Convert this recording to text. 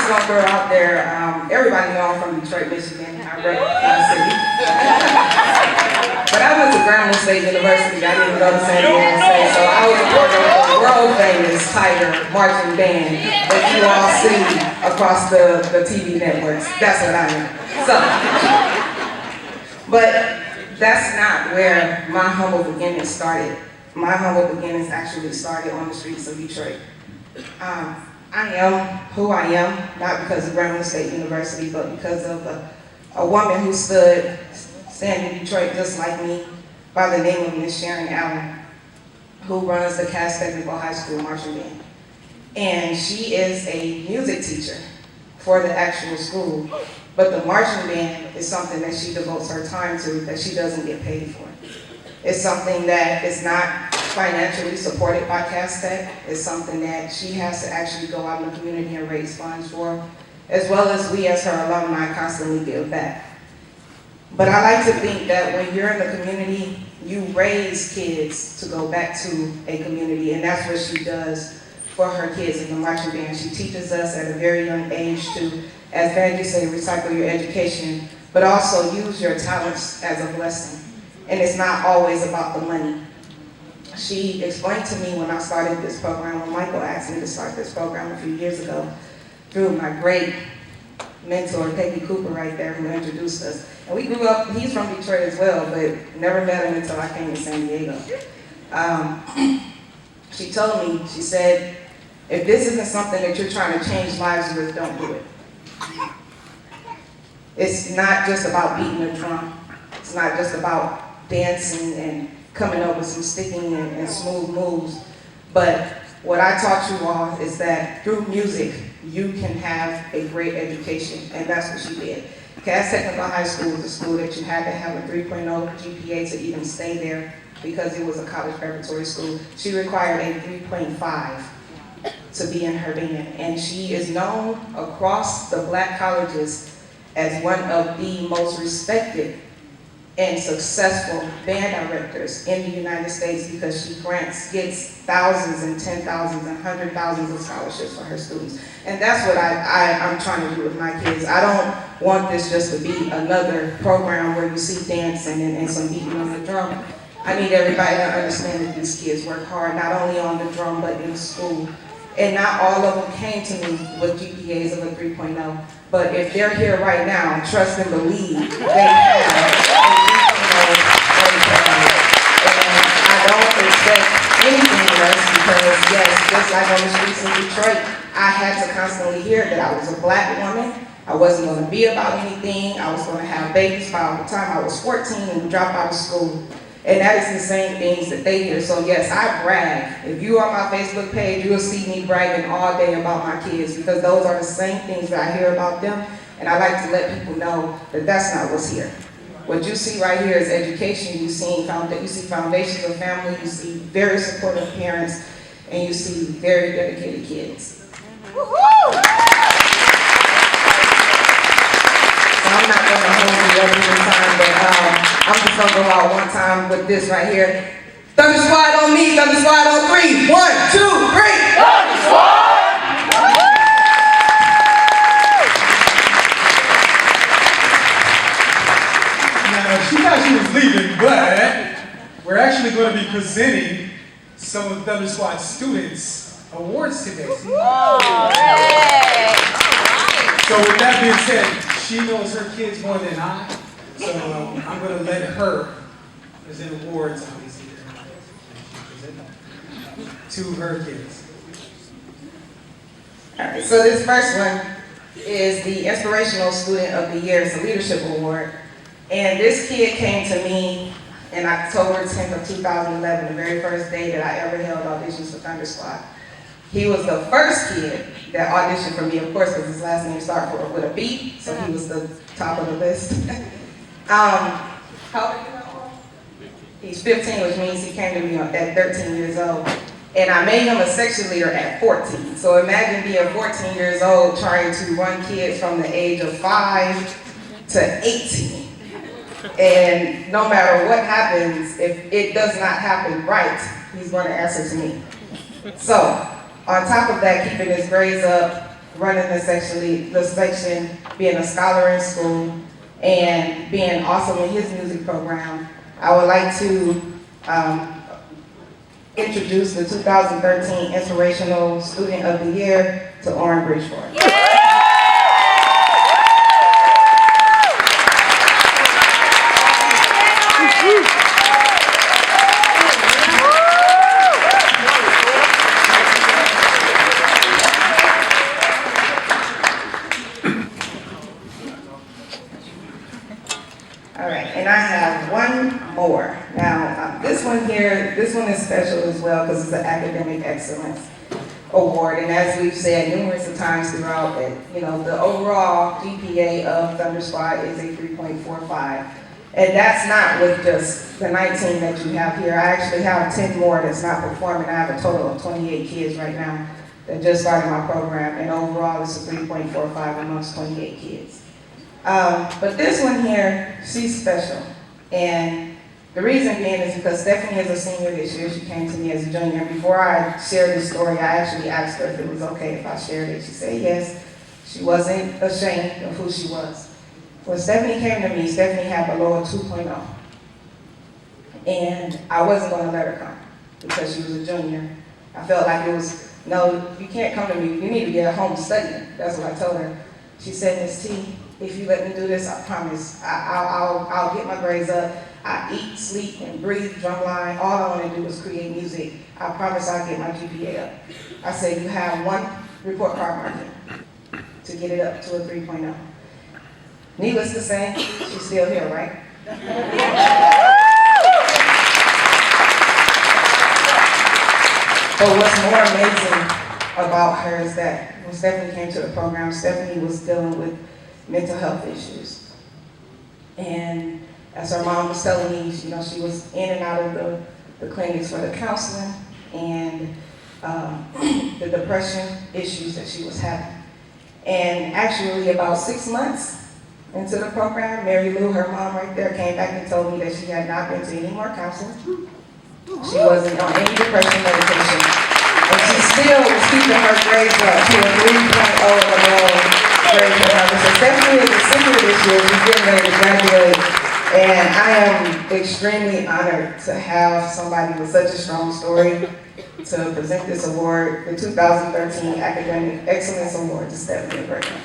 just gonna throw out there, everybody know I'm from Detroit, Michigan. I rep my city. But I went to Grambling State University. I didn't go to San Diego State, so I was a part of the world famous Tyra marching band that you all see across the TV networks. That's what I am. So, but that's not where my humble beginnings started. My humble beginnings actually started on the streets of Detroit. I am who I am, not because of Grambling State University, but because of a woman who stand in Detroit just like me, by the name of Miss Sharon Allen, who runs the Cass Technical High School marching band. And she is a music teacher for the actual school, but the marching band is something that she devotes her time to that she doesn't get paid for. It's something that is not financially supported by Cass Tech. It's something that she has to actually go out in the community and raise funds for, as well as we as her alumni constantly give back. But I like to think that when you're in the community, you raise kids to go back to a community, and that's what she does for her kids in the marching band. She teaches us at a very young age to, as Vandy say, recycle your education, but also use your talents as a blessing. And it's not always about the money. She explained to me when I started this program, when Michael asked me to start this program a few years ago, through my great mentor, Peggy Cooper right there, who introduced us. And we grew up, he's from Detroit as well, but never met him until I came to San Diego. She told me, she said, if this isn't something that you're trying to change lives with, don't do it. It's not just about beating a drum. It's not just about dancing and coming up with some sticking and smooth moves. But what I taught you all is that through music, you can have a great education, and that's what she did. Cass Technical High School was a school that you had to have a 3.0 GPA to even stay there because it was a college preparatory school. She required a 3.5 to be in her band, and she is known across the black colleges as one of the most respected and successful band directors in the United States because she gets thousands and 10,000s and 100,000s of scholarships for her students. And that's what I'm trying to do with my kids. I don't want this just to be another program where you see dancing and some beating on the drum. I need everybody to understand that these kids work hard, not only on the drum, but in school. And not all of them came to me with GPAs of a 3.0. But if they're here right now, trust and believe they have. And I don't expect anything less because, yes, just like on the streets of Detroit, I had to constantly hear that I was a black woman. I wasn't going to be about anything. I was going to have babies by the time I was 14 and would drop out of school. And that is the same things that they hear. So yes, I brag. If you are on my Facebook page, you'll see me bragging all day about my kids because those are the same things that I hear about them. And I like to let people know that that's not what's here. What you see right here is education. You see foundations of family. You see very supportive parents, and you see very dedicated kids. Woo-hoo! I'm not going to hold you every time, but I'm just going to go out one time with this right here. Thunder Squad on me, Thunder Squad on 3. 1, 2, 3. Thunder Squad! Now, she thought she was leaving, but we're actually going to be presenting some of Thunder Squad students awards today. Oh, hey. So with that being said, she knows her kids more than I, so I'm going to let her present awards, obviously, to her kids. All right, so this first one is the Inspirational Student of the Year. It's a leadership award. And this kid came to me in October 10th of 2011, the very first day that I ever held auditions for Thunder Squad. He was the first kid that auditioned for me, of course, because his last name started with a B, so he was the top of the list. How old are you now? He's 15, which means he came to me at 13 years old. And I made him a section leader at 14. So imagine being 14 years old trying to run kids from the age of 5 to 18. And no matter what happens, if it does not happen right, he's going to answer to me. So, on top of that, keeping his grades up, running the section, being a scholar in school, and being awesome in his music program, I would like to introduce the 2013 Inspirational Student of the Year to Orrin Bridgeford. All right, and I have one more. Now, this one is special as well because it's an Academic Excellence Award. And as we've said numerous of times throughout it, you know, the overall GPA of Thunder Squad is a 3.45. And that's not with just the 19 that you have here. I actually have 10 more that's not performing. I have a total of 28 kids right now that just started my program. And overall, it's a 3.45 amongst 28 kids. But this one here, she's special. And the reason being is because Stephanie is a senior this year. She came to me as a junior. Before I shared this story, I actually asked her if it was okay if I shared it. She said yes. She wasn't ashamed of who she was. When Stephanie came to me, Stephanie had below a 2.0. And I wasn't going to let her come because she was a junior. I felt like it was, no, you can't come to me. You need to get home studying. That's what I told her. She said, Miss T, if you let me do this, I promise, I'll get my grades up. I eat, sleep, and breathe drumline. All I want to do is create music. I promise I'll get my GPA up. I said, you have one report card marking to get it up to a 3.0. Needless to say, she's still here, right? But what's more amazing about her is that when Stephanie came to the program, Stephanie was dealing with mental health issues. And as her mom was telling me, you know, she was in and out of the clinics for the counseling and the depression issues that she was having. And actually about 6 months into the program, Mary Lou, her mom right there, came back and told me that she had not been to any more counseling. She wasn't on any depression medication. And she still was keeping her grades up to a 3.0 overall grade for her. So Stephanie is a senior this year. She's getting ready to graduate. And I am extremely honored to have somebody with such a strong story to present this award, the 2013 Academic Excellence Award to Stephanie Bridgeford.